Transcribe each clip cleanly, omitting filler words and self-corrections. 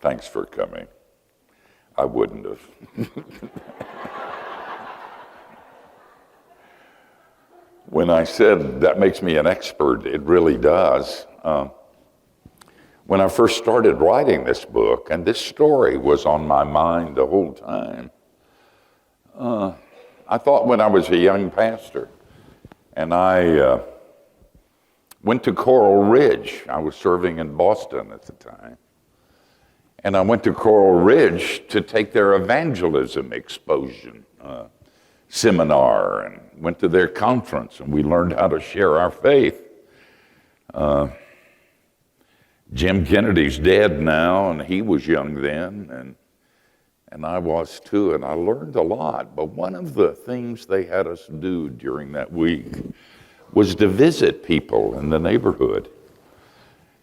Thanks for coming. I wouldn't have. When I said that makes me an expert, it really does. When I first started writing this book, and this story was on my mind the whole time, I thought when I was a young pastor, and I went to Coral Ridge. I was serving in Boston at the time. And I went to Coral Ridge to take their evangelism exposure seminar, and went to their conference, and we learned how to share our faith. Jim Kennedy's dead now, and he was young then, and I was too, and I learned a lot. But one of the things they had us do during that week was to visit people in the neighborhood.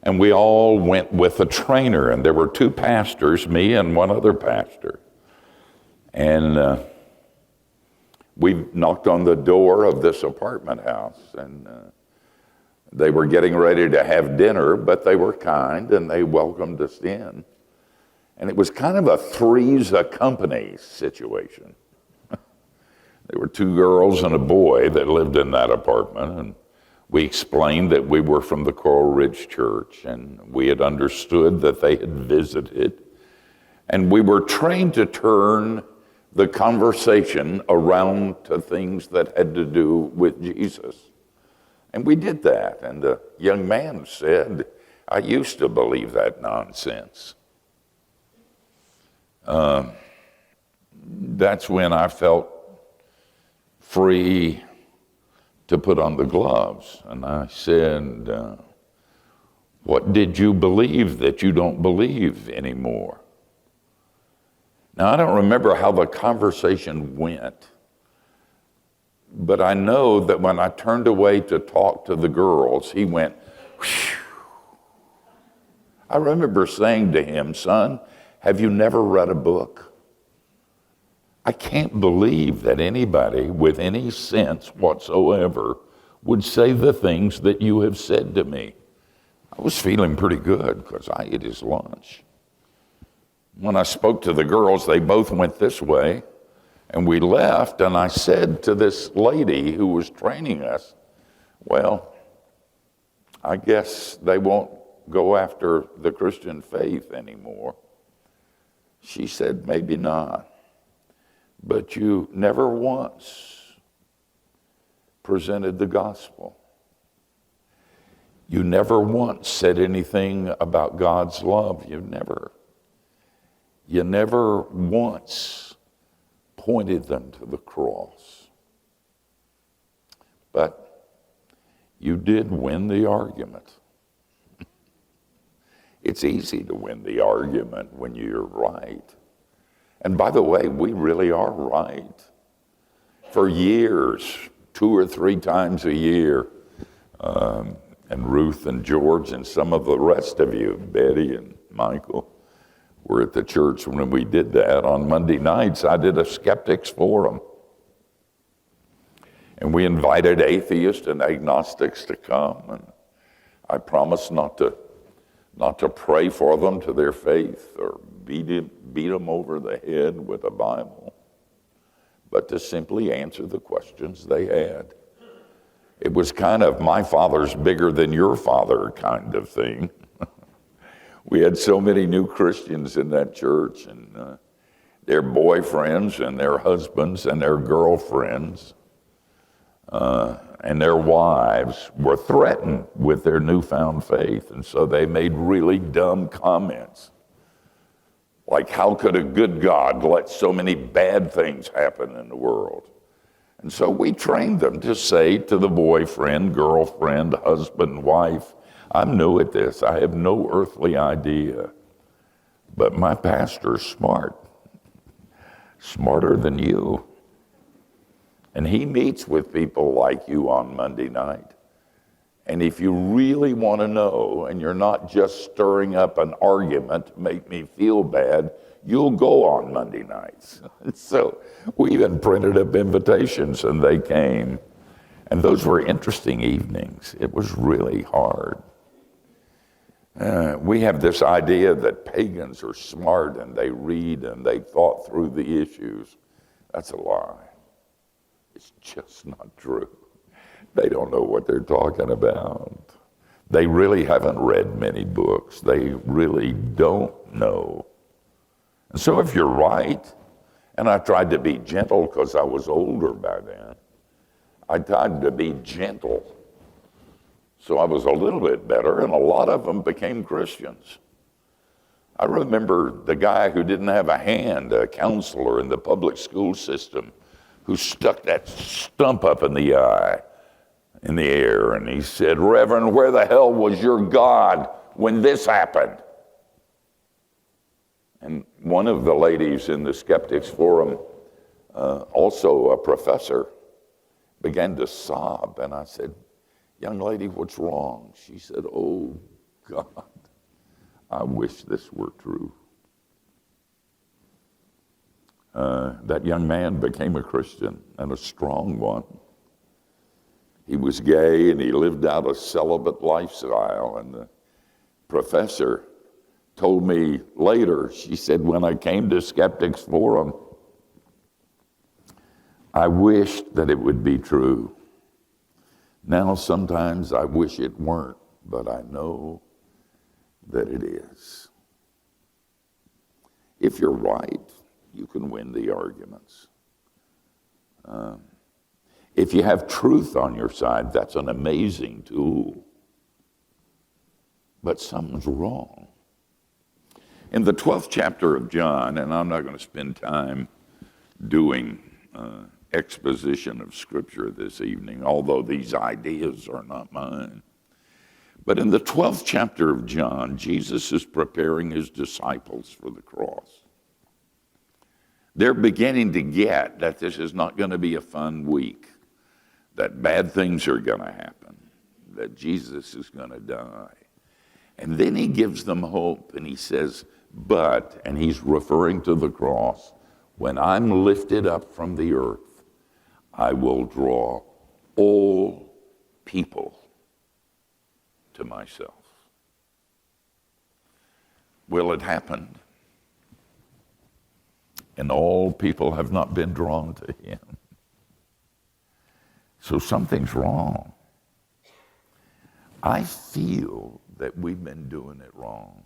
And we all went with a trainer, and there were two pastors, me and one other pastor. And we knocked on the door of this apartment house, and they were getting ready to have dinner, but they were kind, and they welcomed us in. And it was kind of a threes a company situation. There were two girls and a boy that lived in that apartment, and we explained that we were from the Coral Ridge Church, and we had understood that they had visited. And we were trained to turn the conversation around to things that had to do with Jesus. And we did that. And the young man said, I used to believe that nonsense. That's when I felt free to put on the gloves. And I said, what did you believe that you don't believe anymore? Now, I don't remember how the conversation went, but I know that when I turned away to talk to the girls, he went, whew. I remember saying to him, son, have you never read a book? I can't believe that anybody with any sense whatsoever would say the things that you have said to me. I was feeling pretty good because I ate his lunch. When I spoke to the girls, they both went this way, and we left, and I said to this lady who was training us, well, I guess they won't go after the Christian faith anymore. She said, maybe not, but you never once presented the gospel. You never once said anything about God's love. You never once pointed them to the cross. But you did win the argument. It's easy to win the argument when you're right. And by the way, we really are right. For years, 2 or 3 times a year, and Ruth and George and some of the rest of you, Betty and Michael, were at the church when we did that. On Monday nights, I did a skeptics forum. And we invited atheists and agnostics to come. And I promised not to pray for them to their faith or beat them over the head with a Bible, but to simply answer the questions they had. It was kind of my father's bigger than your father kind of thing. We had so many new Christians in that church, and their boyfriends and their husbands and their girlfriends and their wives were threatened with their newfound faith. And so they made really dumb comments. Like, how could a good God let so many bad things happen in the world? And so we trained them to say to the boyfriend, girlfriend, husband, wife, I'm new at this. I have no earthly idea. But my pastor's smart. Smarter than you. And he meets with people like you on Monday night. And if you really want to know, and you're not just stirring up an argument to make me feel bad, you'll go on Monday nights. So we even printed up invitations, and they came. And those were interesting evenings. It was really hard. We have this idea that pagans are smart and they read and they thought through the issues. That's a lie. It's just not true. They don't know what they're talking about. They really haven't read many books. They really don't know. And so if you're right, and I tried to be gentle because I was older by then, I tried to be gentle. So I was a little bit better, and a lot of them became Christians. I remember the guy who didn't have a hand, a counselor in the public school system, who stuck that stump up in the air, and he said, "Reverend, where the hell was your God when this happened?" And one of the ladies in the Skeptics Forum, also a professor, began to sob, and I said, "Young lady, what's wrong?" She said, "Oh, God, I wish this were true." That young man became a Christian, and a strong one. He was gay, and he lived out a celibate lifestyle. And the professor told me later, she said, "When I came to Skeptics Forum, I wished that it would be true. Now sometimes I wish it weren't, but I know that it is." If you're right, you can win the arguments. If you have truth on your side, that's an amazing tool. But something's wrong. In the 12th chapter of John, and I'm not going to spend time doing exposition of Scripture this evening, although these ideas are not mine. But in the 12th chapter of John, Jesus is preparing his disciples for the cross. They're beginning to get that this is not going to be a fun week, that bad things are going to happen, that Jesus is going to die. And then he gives them hope, and he says, "But," and he's referring to the cross, "when I'm lifted up from the earth, I will draw all people to myself." Well, it happened. And all people have not been drawn to him. So something's wrong. I feel that we've been doing it wrong.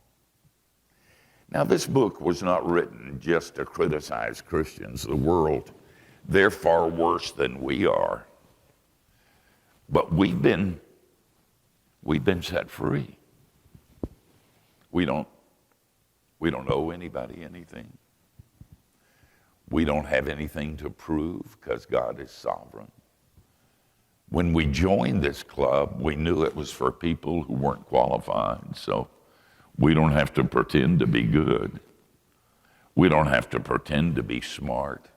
Now, this book was not written just to criticize Christians, the world. They're far worse than we are. But we've been set free. We don't owe anybody anything. We don't have anything to prove because God is sovereign. When we joined this club, we knew it was for people who weren't qualified, so we don't have to pretend to be good. We don't have to pretend to be smart.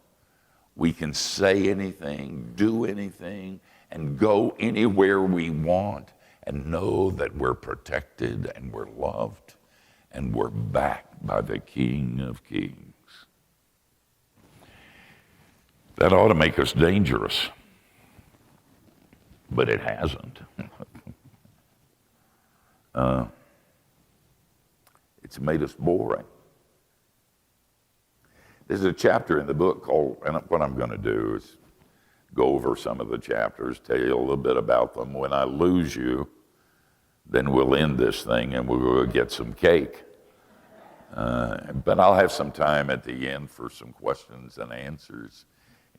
We can say anything, do anything, and go anywhere we want and know that we're protected and we're loved and we're backed by the King of Kings. That ought to make us dangerous, but it hasn't. It's made us boring. There's a chapter in the book called, and what I'm going to do is go over some of the chapters, tell you a little bit about them. When I lose you, then we'll end this thing and we'll go get some cake. But I'll have some time at the end for some questions and answers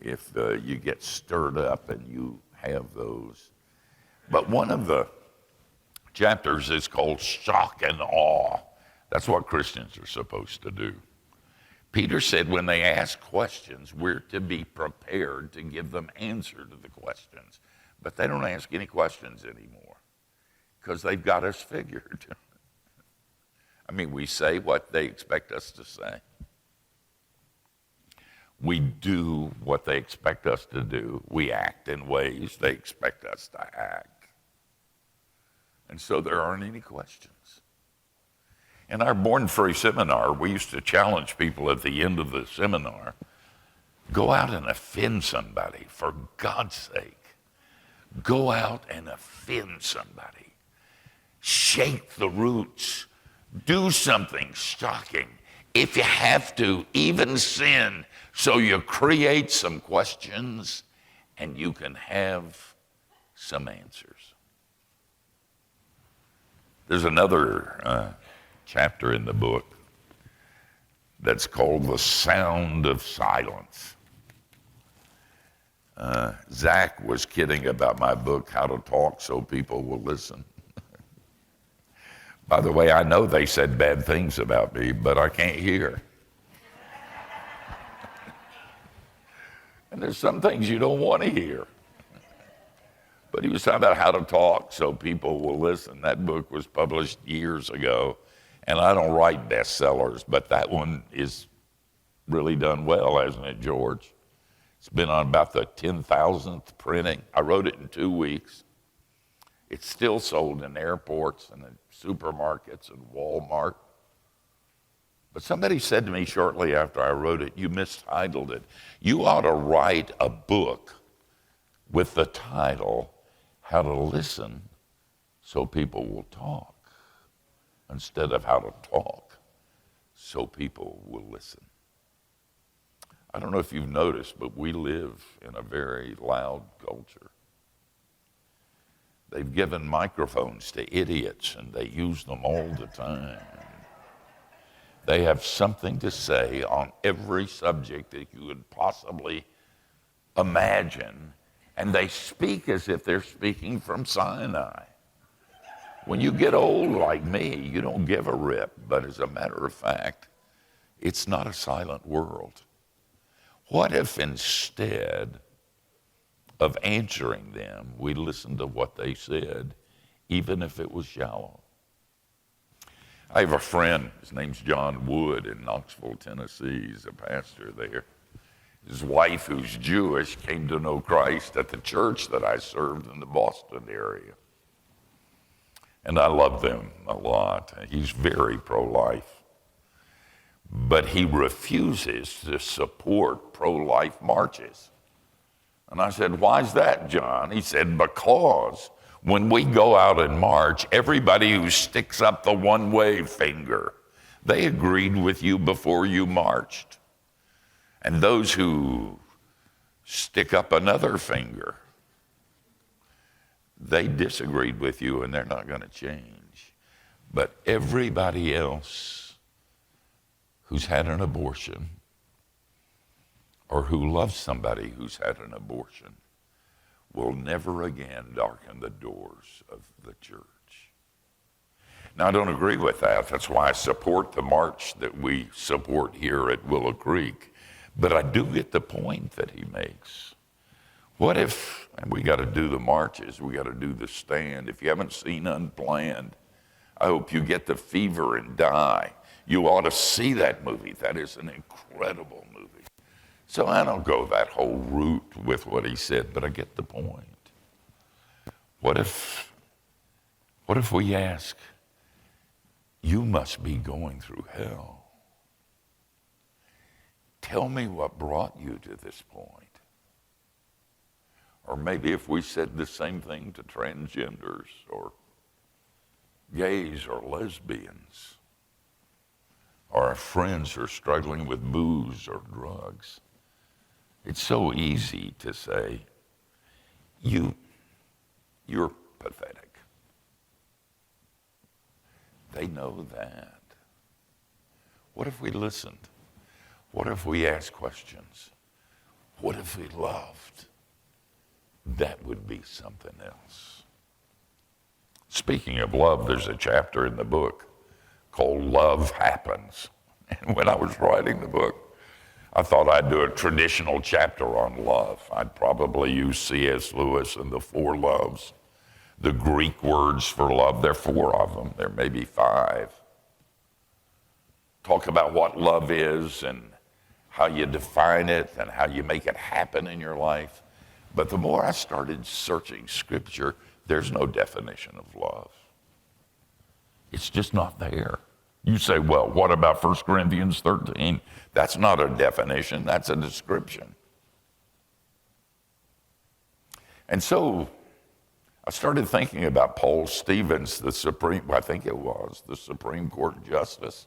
if you get stirred up and you have those. But one of the chapters is called Shock and Awe. That's what Christians are supposed to do. Peter said when they ask questions, we're to be prepared to give them answer to the questions. But they don't ask any questions anymore because they've got us figured. I mean, we say what they expect us to say. We do what they expect us to do. We act in ways they expect us to act. And so there aren't any questions. In our Born Free seminar, we used to challenge people at the end of the seminar, go out and offend somebody, for God's sake. Go out and offend somebody. Shake the roots Do something shocking. If you have to, even sin, so you create some questions and you can have some answers. There's another chapter in the book that's called The Sound of Silence. Zach was kidding about my book, How to Talk So People Will Listen. By the way, I know they said bad things about me, but I can't hear. And there's some things you don't want to hear. But he was talking about how to talk so people will listen. That book was published years ago, and I don't write bestsellers, but that one is really done well, hasn't it, George? It's been on about the 10,000th printing. I wrote it in 2 weeks. It's still sold in airports and in supermarkets and Walmart. But somebody said to me shortly after I wrote it, you mistitled it. You ought to write a book with the title, How to Listen So People Will Talk, instead of How to Talk So People Will Listen. I don't know if you've noticed, but we live in a very loud culture. They've given microphones to idiots, and they use them all the time. They have something to say on every subject that you could possibly imagine, and they speak as if they're speaking from Sinai. When you get old like me, you don't give a rip, but as a matter of fact, it's not a silent world. What if instead of answering them, we listened to what they said, even if it was shallow? I have a friend, his name's John Wood in Knoxville, Tennessee. He's a pastor there. His wife, who's Jewish, came to know Christ at the church that I served in the Boston area. And I love them a lot. He's very pro-life. But he refuses to support pro-life marches. And I said, why is that, John? He said, because when we go out and march, everybody who sticks up the one-way finger, they agreed with you before you marched. And those who stick up another finger, they disagreed with you and they're not going to change. But everybody else who's had an abortion or who loves somebody who's had an abortion will never again darken the doors of the church. Now, I don't agree with that. That's why I support the march that we support here at Willow Creek. But I do get the point that he makes. What if, and we got to do the marches, we got to do the stand. If you haven't seen Unplanned, I hope you get the fever and die. You ought to see that movie. That is an incredible movie. So I don't go that whole route with what he said, but I get the point. What if we ask, you must be going through hell. Tell me what brought you to this point. Or maybe if we said the same thing to transgenders or gays or lesbians or our friends who are struggling with booze or drugs. It's so easy to say, you're pathetic. They know that. What if we listened? What if we asked questions? What if we loved? That would be something else. Speaking of love, there's a chapter in the book called Love Happens. And when I was writing the book, I thought I'd do a traditional chapter on love. I'd probably use C.S. Lewis and the 4 loves, the Greek words for love. There are 4 of them. There may be 5. Talk about what love is and how you define it and how you make it happen in your life. But the more I started searching Scripture, there's no definition of love. It's just not there. You say, well, what about 1 Corinthians 13? That's not a definition, that's a description. And so I started thinking about Paul Stevens, the Supreme Court justice,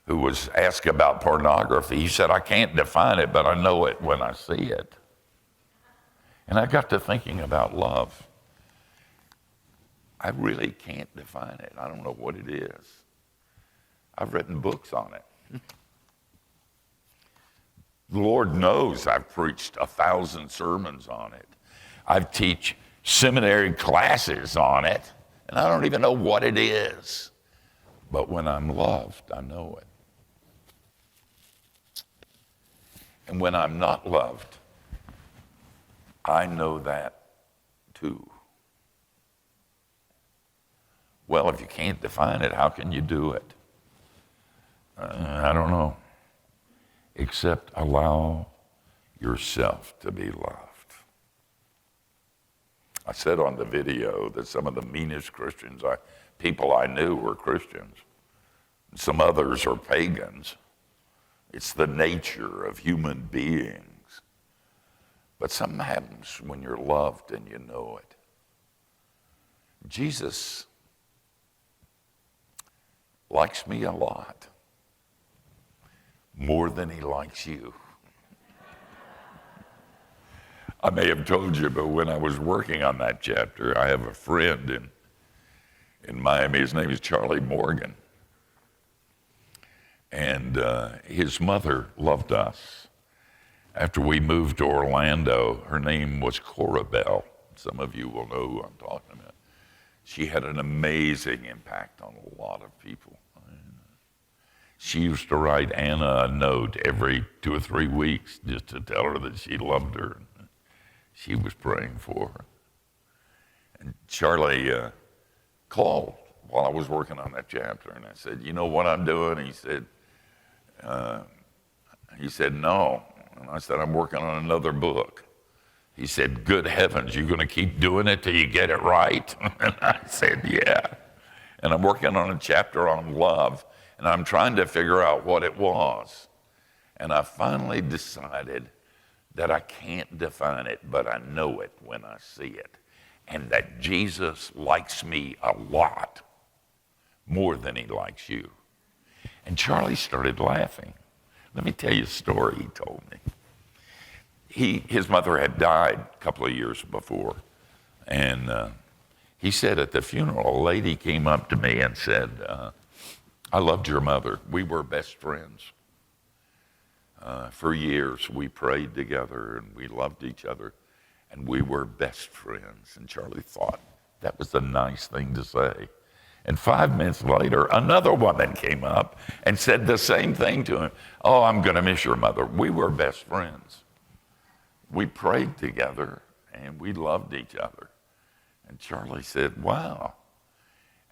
who was asked about pornography. He said, I can't define it, but I know it when I see it. And I got to thinking about love. I really can't define it. I don't know what it is. I've written books on it. The Lord knows I've preached 1,000 sermons on it. I've teach seminary classes on it, and I don't even know what it is. But when I'm loved, I know it. And when I'm not loved, I know that too. Well, if you can't define it, how can you do it? I don't know. Except allow yourself to be loved. I said on the video that some of the meanest people I knew were Christians. Some others are pagans. It's the nature of human beings. But something happens when you're loved and you know it. Jesus likes me a lot, more than he likes you. I may have told you, but when I was working on that chapter, I have a friend in Miami. His name is Charlie Morgan. And his mother loved us. After we moved to Orlando, her name was Cora Bell. Some of you will know who I'm talking about. She had an amazing impact on a lot of people. She used to write Anna a note every 2 or 3 weeks just to tell her that she loved her. She was praying for her. And Charlie called while I was working on that chapter, and I said, you know what I'm doing? He said, no. And I said, I'm working on another book. He said, good heavens, you're going to keep doing it till you get it right? And I said, yeah. And I'm working on a chapter on love, and I'm trying to figure out what it was. And I finally decided that I can't define it, but I know it when I see it. And that Jesus likes me a lot, more than he likes you. And Charlie started laughing. Let me tell you a story he told me. His mother had died a couple of years before. And he said at the funeral, a lady came up to me and said, I loved your mother. We were best friends. For years, we prayed together and we loved each other, and we were best friends. And Charlie thought that was a nice thing to say. And 5 minutes later, another woman came up and said the same thing to him. Oh, I'm going to miss your mother. We were best friends. We prayed together and we loved each other. And Charlie said, wow.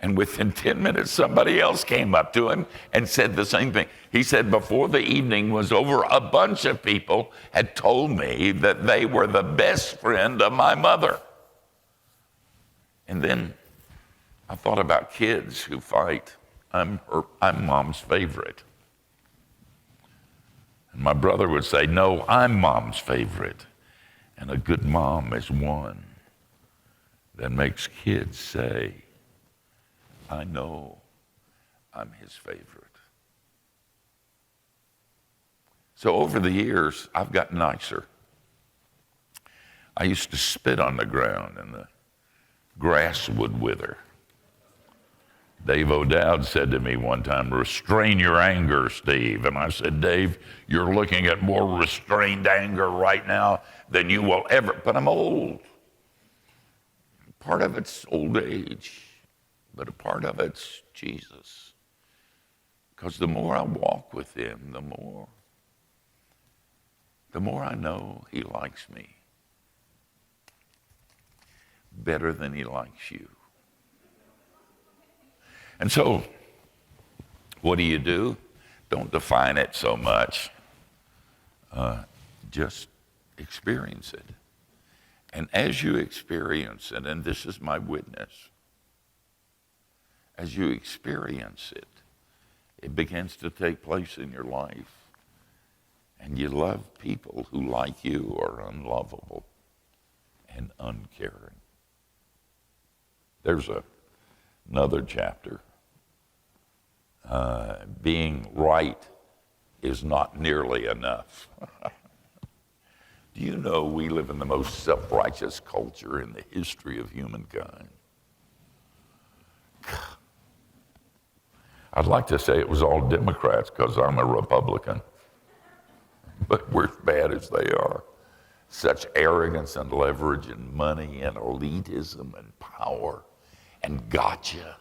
And within 10 minutes, somebody else came up to him and said the same thing. He said, before the evening was over, a bunch of people had told me that they were the best friend of my mother. And then I thought about kids who fight. I'm mom's favorite. And my brother would say, no, I'm mom's favorite. And a good mom is one that makes kids say, I know I'm his favorite. So over the years, I've gotten nicer. I used to spit on the ground and the grass would wither. Dave O'Dowd said to me one time, restrain your anger, Steve. And I said, Dave, you're looking at more restrained anger right now than you will ever. But I'm old. Part of it's old age. But a part of it's Jesus. Because the more I walk with him, the more I know he likes me better than he likes you. And so, what do? Don't define it so much. Just experience it. And as you experience it, and this is my witness, as you experience it, it begins to take place in your life. And you love people who, like you, are unlovable and uncaring. There's another chapter. Being right is not nearly enough. Do you know we live in the most self-righteous culture in the history of humankind? I'd like to say it was all Democrats because I'm a Republican, but we're as bad as they are. Such arrogance and leverage and money and elitism and power and gotcha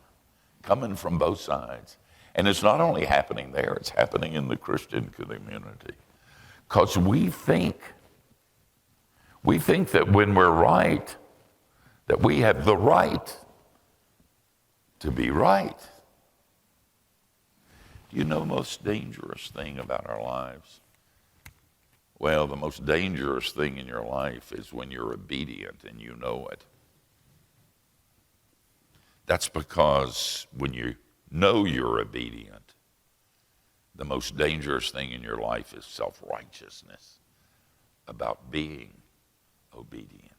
coming from both sides. And it's not only happening there, it's happening in the Christian community. Because we think that when we're right, that we have the right to be right. Do you know the most dangerous thing about our lives? Well, the most dangerous thing in your life is when you're obedient and you know it. That's because when you know you're obedient, the most dangerous thing in your life is self-righteousness about being obedient.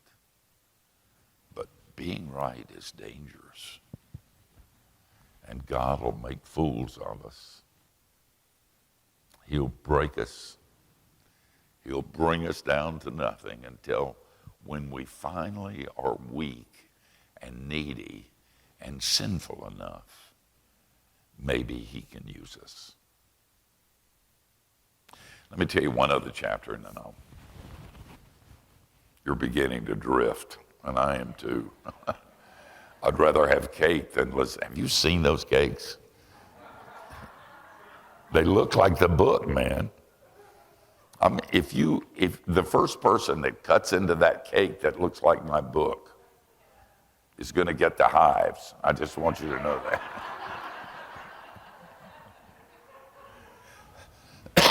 But being right is dangerous. And God will make fools of us. He'll break us. He'll bring us down to nothing until when we finally are weak and needy and sinful enough, maybe he can use us. Let me tell you one other chapter and then you're beginning to drift, and I am too. I'd rather have cake than listen. Have you seen those cakes? They look like the book, man. If the first person that cuts into that cake that looks like my book is going to get the hives, I just want you to know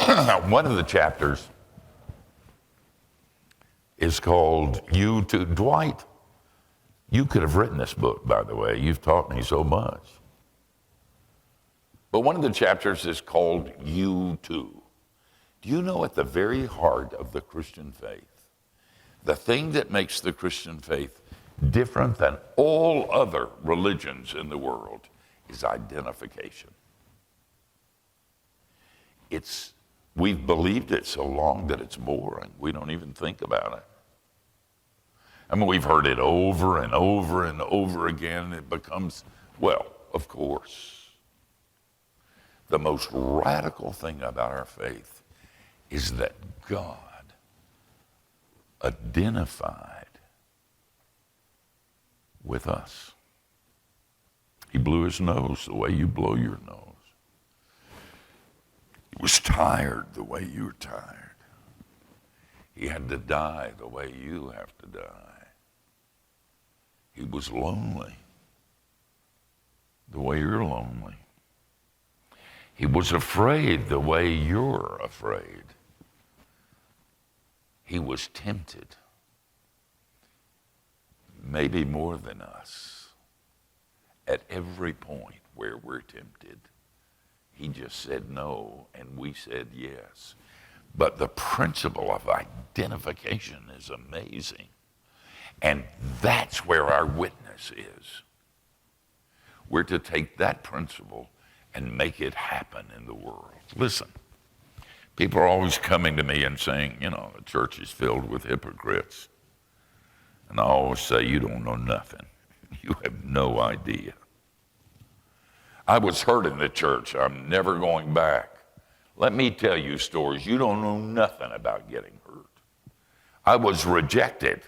that. One of the chapters is called You Too. Dwight, you could have written this book, by the way. You've taught me so much. But one of the chapters is called You Too. Do you know at the very heart of the Christian faith, the thing that makes the Christian faith different than all other religions in the world is identification. We've believed it so long that it's boring. We don't even think about it. I mean, we've heard it over and over and over again. It becomes, well, of course. The most radical thing about our faith is that God identified with us. He blew his nose the way you blow your nose. He was tired the way you're tired. He had to die the way you have to die. He was lonely the way you're lonely. He was afraid the way you're afraid. He was tempted, maybe more than us, at every point where we're tempted. He just said no, and we said yes. But the principle of identification is amazing. And that's where our witness is. We're to take that principle and make it happen in the world. Listen, people are always coming to me and saying, you know, the church is filled with hypocrites. And I always say, you don't know nothing. You have no idea. I was hurt in the church. I'm never going back. Let me tell you stories. You don't know nothing about getting hurt. I was rejected.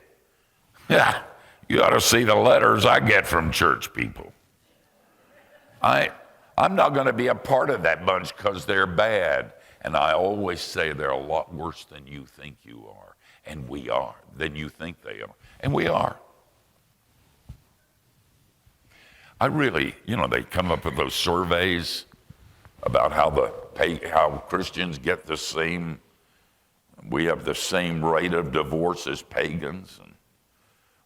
Yeah, you ought to see the letters I get from church people. I'm not going to be a part of that bunch because they're bad. And I always say they're a lot worse than you think you are. And we are, than you think they are. And we are. I really, they come up with those surveys about how Christians get we have the same rate of divorce as pagans, and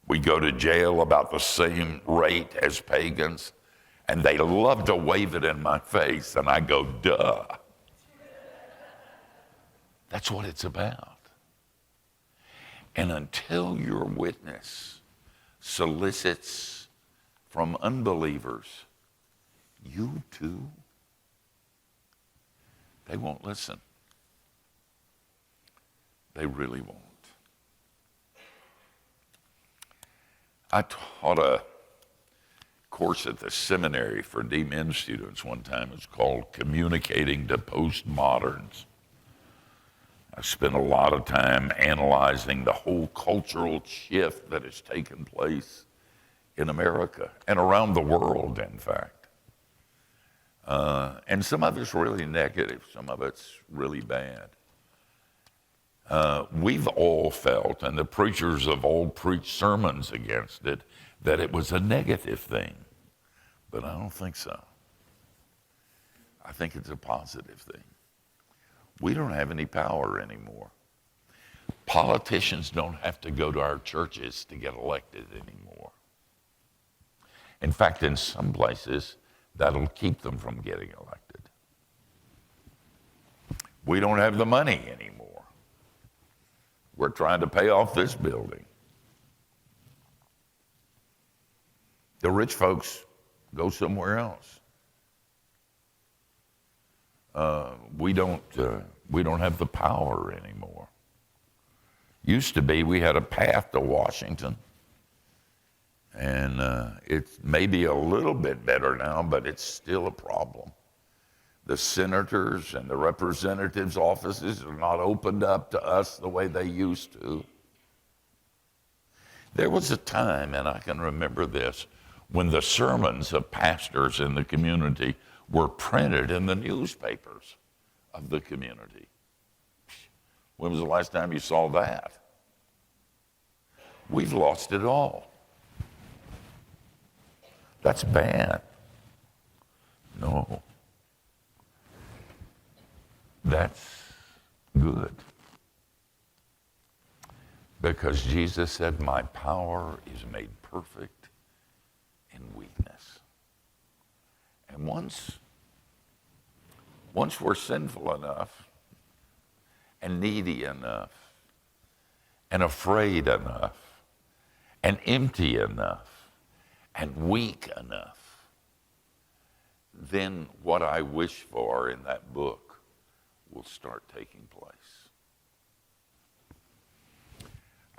we go to jail about the same rate as pagans, and they love to wave it in my face, and I go, duh. That's what it's about. And until your witness solicits from unbelievers, you too? They won't listen. They really won't. I taught a course at the seminary for D-Min students one time. It's called Communicating to Postmoderns. I spent a lot of time analyzing the whole cultural shift that has taken place in America and around the world, in fact. And some of it's really negative, some of it's really bad. We've all felt, and the preachers have all preached sermons against it, that it was a negative thing. But I don't think so. I think it's a positive thing. We don't have any power anymore. Politicians don't have to go to our churches to get elected anymore. In fact, in some places, that'll keep them from getting elected. We don't have the money anymore. We're trying to pay off this building. The rich folks go somewhere else. We don't have the power anymore. Used to be we had a path to Washington, and it's maybe a little bit better now, but it's still a problem. The senators and the representatives' offices are not opened up to us the way they used to. There was a time, and I can remember this, when the sermons of pastors in the community were printed in the newspapers of the community. When was the last time you saw that? We've lost it all. That's bad. No. That's good. Because Jesus said, my power is made perfect in weakness. And once we're sinful enough and needy enough and afraid enough and empty enough and weak enough, then what I wish for in that book will start taking place.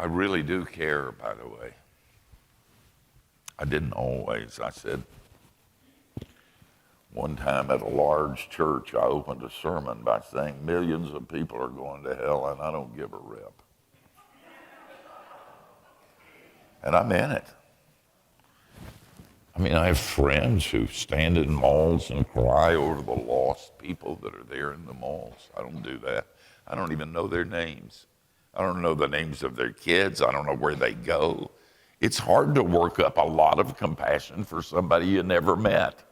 I really do care, by the way. I didn't always. I said, one time at a large church, I opened a sermon by saying millions of people are going to hell and I don't give a rip. And I meant it. I mean, I have friends who stand in malls and cry over the lost people that are there in the malls. I don't do that. I don't even know their names. I don't know the names of their kids. I don't know where they go. It's hard to work up a lot of compassion for somebody you never met.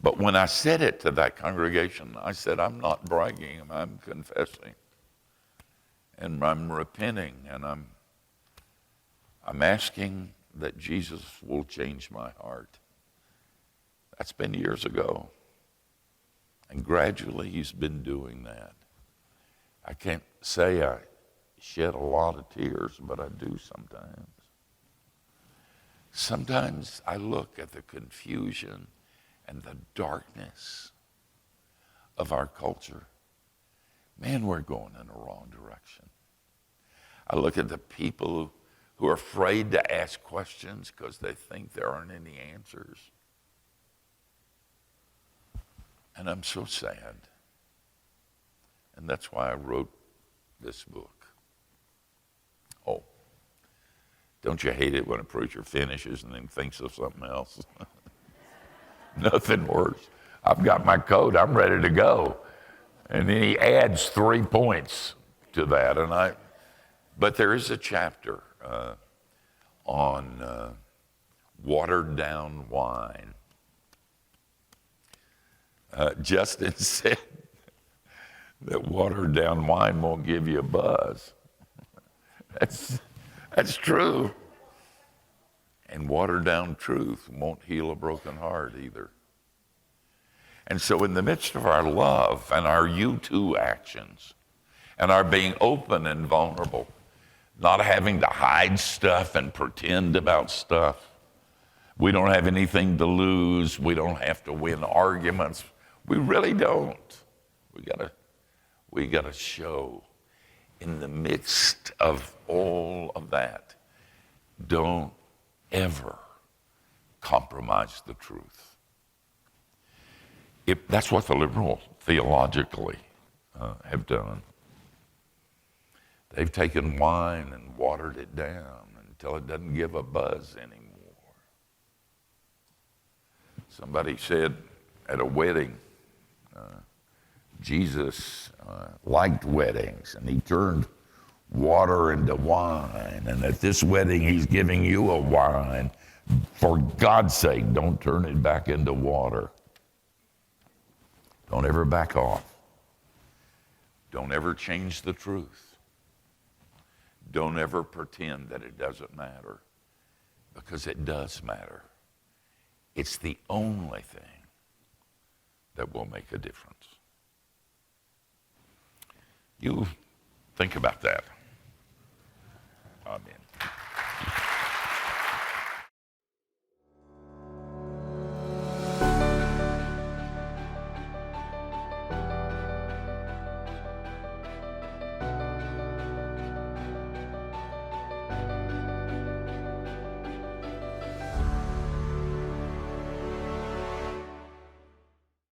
But when I said it to that congregation, I said, I'm not bragging, I'm confessing. And I'm repenting, and I'm asking that Jesus will change my heart. That's been years ago. And gradually he's been doing that. I can't say I shed a lot of tears, but I do sometimes. Sometimes I look at the confusion and the darkness of our culture. Man, we're going in the wrong direction. I look at the people who are afraid to ask questions because they think there aren't any answers. And I'm so sad. And that's why I wrote this book. Oh, don't you hate it when a preacher finishes and then thinks of something else? Nothing worse. I've got my code, I'm ready to go. And then he adds 3 points to that. But there is a chapter on watered down wine. Justin said that watered down wine won't give you a buzz. That's true. And watered down truth won't heal a broken heart either. And so in the midst of our love and our you too actions and our being open and vulnerable, not having to hide stuff and pretend about stuff, We don't have anything to lose. We don't have to win arguments. We really don't. We gotta show in the midst of all of that, don't ever compromise the truth. That's what the liberals theologically have done. They've taken wine and watered it down until it doesn't give a buzz anymore. Somebody said at a wedding, Jesus liked weddings, and he turned water into wine. And at this wedding, he's giving you a wine. For God's sake, don't turn it back into water. Don't ever back off. Don't ever change the truth. Don't ever pretend that it doesn't matter, because it does matter. It's the only thing that will make a difference. You think about that. Amen.